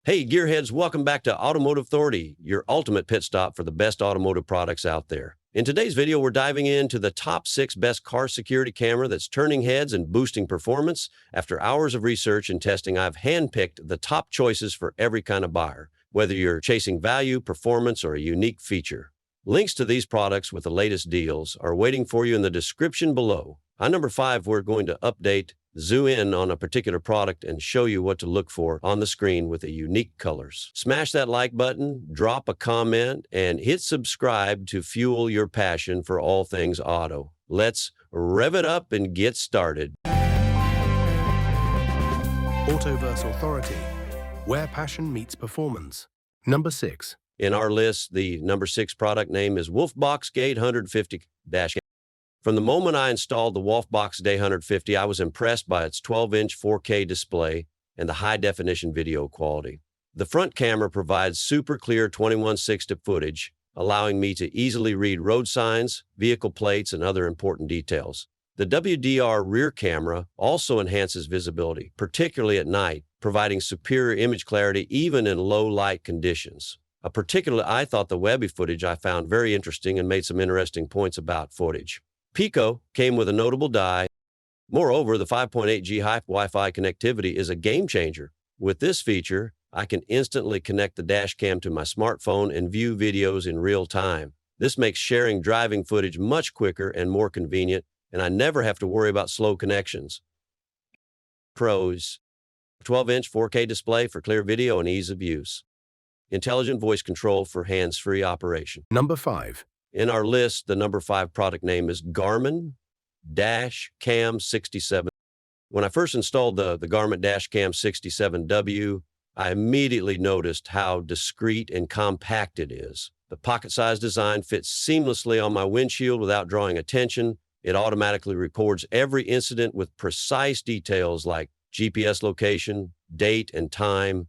Hey, gearheads, welcome back to Automotive Authority, your ultimate pit stop for the best automotive products out there. In today's video, we're diving into the top 6 best car security camera that's turning heads and boosting performance. After hours of research and testing, I've handpicked the top choices for every kind of buyer, whether you're chasing value, performance, or a unique feature. Links to these products with the latest deals are waiting for you in the description below. On number 5, we're going to zoom in on a particular product and show you what to look for on the screen with the unique colors. Smash that like button, drop a comment, and hit subscribe to fuel your passion for all things auto. Let's rev it up and get started. Autoverse Authority, where passion meets performance. Number 6. In our list, the number 6 product name is Wolfbox G850-. From the moment I installed the Wolfbox G850, I was impressed by its 12-inch 4K display and the high-definition video quality. The front camera provides super clear 21:60 footage, allowing me to easily read road signs, vehicle plates, and other important details. The WDR rear camera also enhances visibility, particularly at night, providing superior image clarity even in low-light conditions. I thought the Webby footage I found very interesting and made some interesting points about footage. Pico came with a notable die. Moreover, the 5.8G high Wi-Fi connectivity is a game changer. With this feature, I can instantly connect the dash cam to my smartphone and view videos in real time. This makes sharing driving footage much quicker and more convenient, and I never have to worry about slow connections. Pros: 12-inch 4K display for clear video and ease of use. Intelligent voice control for hands-free operation. Number 5. In our list, the number 5 product name is Garmin Dash Cam 67. When I first installed the Garmin Dash Cam 67W, I immediately noticed how discreet and compact it is. The pocket-sized design fits seamlessly on my windshield without drawing attention. It automatically records every incident with precise details like GPS location, date, and time.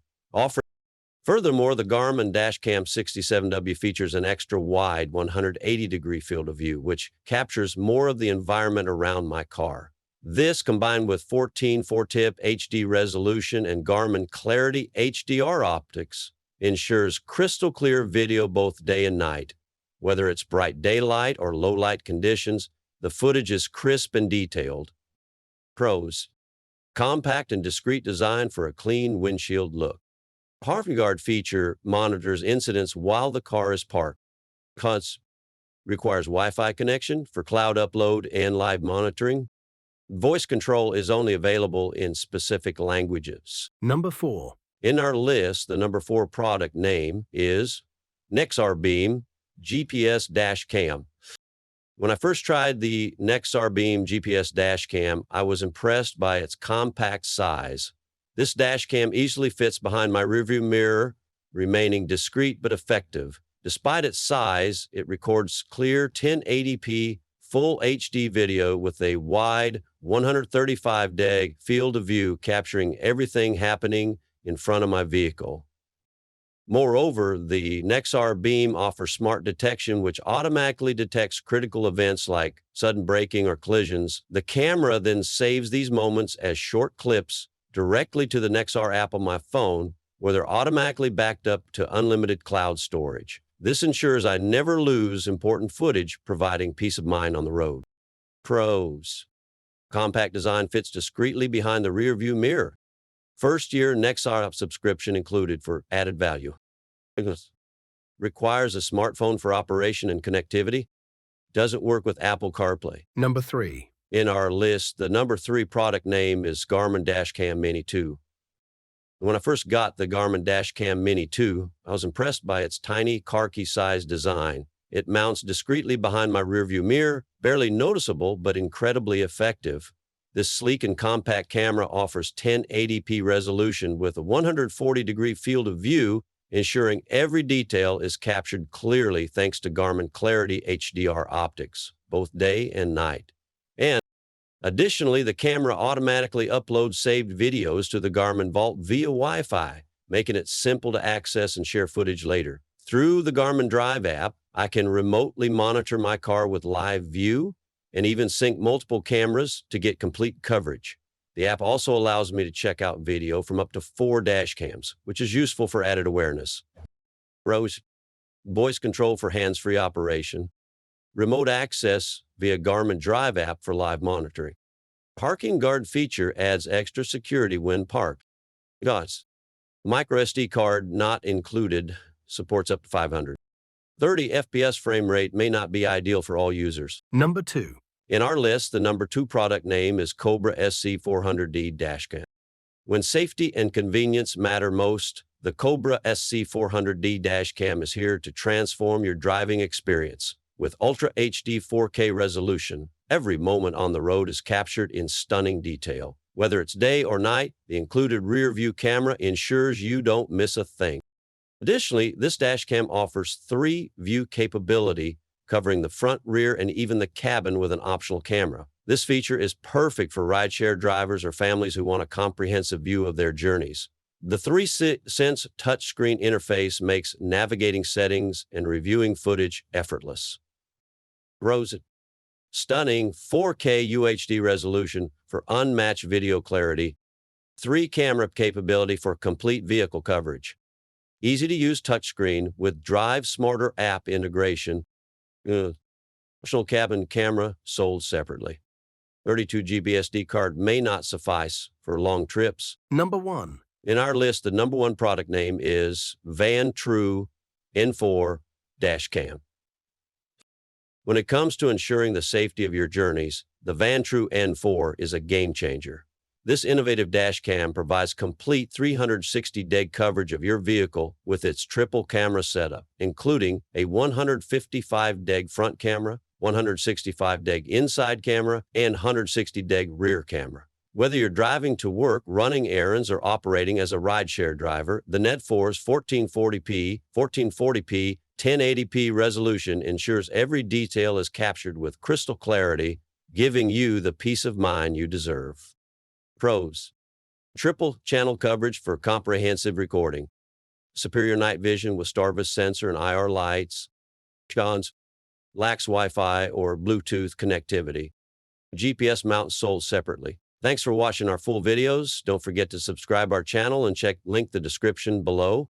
Furthermore, the Garmin Dashcam 67W features an extra-wide 180-degree field of view, which captures more of the environment around my car. This, combined with 14 4-tip HD resolution and Garmin Clarity HDR optics, ensures crystal-clear video both day and night. Whether it's bright daylight or low-light conditions, the footage is crisp and detailed. Pros: compact and discreet design for a clean windshield look. Parking guard feature monitors incidents while the car is parked. Cons: requires Wi-Fi connection for cloud upload and live monitoring. Voice control is only available in specific languages. Number 4. In our list, the number 4 product name is Nexar Beam GPS Dash Cam. When I first tried the Nexar Beam GPS Dash Cam, I was impressed by its compact size. This dash cam easily fits behind my rearview mirror, remaining discreet but effective. Despite its size, it records clear 1080p full HD video with a wide 135 deg field of view, capturing everything happening in front of my vehicle. Moreover, the Nexar Beam offers smart detection, which automatically detects critical events like sudden braking or collisions. The camera then saves these moments as short clips directly to the Nexar app on my phone, where they're automatically backed up to unlimited cloud storage. This ensures I never lose important footage, providing peace of mind on the road. Pros: compact design fits discreetly behind the rear view mirror. First-year Nexar subscription included for added value. Requires a smartphone for operation and connectivity. Doesn't work with Apple CarPlay. Number 3. In our list, the number 3 product name is Garmin Dashcam Mini 2. When I first got the Garmin Dashcam Mini 2, I was impressed by its tiny, car key-sized design. It mounts discreetly behind my rearview mirror, barely noticeable but incredibly effective. This sleek and compact camera offers 1080p resolution with a 140-degree field of view, ensuring every detail is captured clearly thanks to Garmin Clarity HDR optics, both day and night. Additionally, the camera automatically uploads saved videos to the Garmin Vault via Wi-Fi, making it simple to access and share footage later. Through the Garmin Drive app, I can remotely monitor my car with live view and even sync multiple cameras to get complete coverage. The app also allows me to check out video from up to 4 dash cams, which is useful for added awareness. Pros: voice control for hands-free operation, remote access via Garmin Drive app for live monitoring. Parking guard feature adds extra security when parked. Cons: micro SD card not included, supports up to 500. 30 FPS frame rate may not be ideal for all users. Number 2. In our list, the number 2 product name is Cobra SC400D Dashcam. When safety and convenience matter most, the Cobra SC400D Dashcam is here to transform your driving experience. With Ultra HD 4K resolution, every moment on the road is captured in stunning detail. Whether it's day or night, the included rear view camera ensures you don't miss a thing. Additionally, this dashcam offers 3-view capability, covering the front, rear, and even the cabin with an optional camera. This feature is perfect for rideshare drivers or families who want a comprehensive view of their journeys. The 3-sense touchscreen interface makes navigating settings and reviewing footage effortless. Pros: stunning 4K UHD resolution for unmatched video clarity, 3-camera capability for complete vehicle coverage, easy-to-use touchscreen with Drive Smarter app integration, optional cabin camera sold separately. 32 GB SD card may not suffice for long trips. Number 1. In our list, the number 1 product name is Van-True N4 Dashcam. When it comes to ensuring the safety of your journeys, the Van-True N4 is a game changer. This innovative dashcam provides complete 360-degree coverage of your vehicle with its triple camera setup, including a 155-degree front camera, 165-degree inside camera, and 160-degree rear camera. Whether you're driving to work, running errands, or operating as a rideshare driver, the Net4's 1440p, 1080p resolution ensures every detail is captured with crystal clarity, giving you the peace of mind you deserve. Pros: triple channel coverage for comprehensive recording, superior night vision with Starvis sensor and IR lights. Cons: lacks Wi-Fi or Bluetooth connectivity. GPS mount sold separately. Thanks for watching our full videos. Don't forget to subscribe our channel and check link the description below.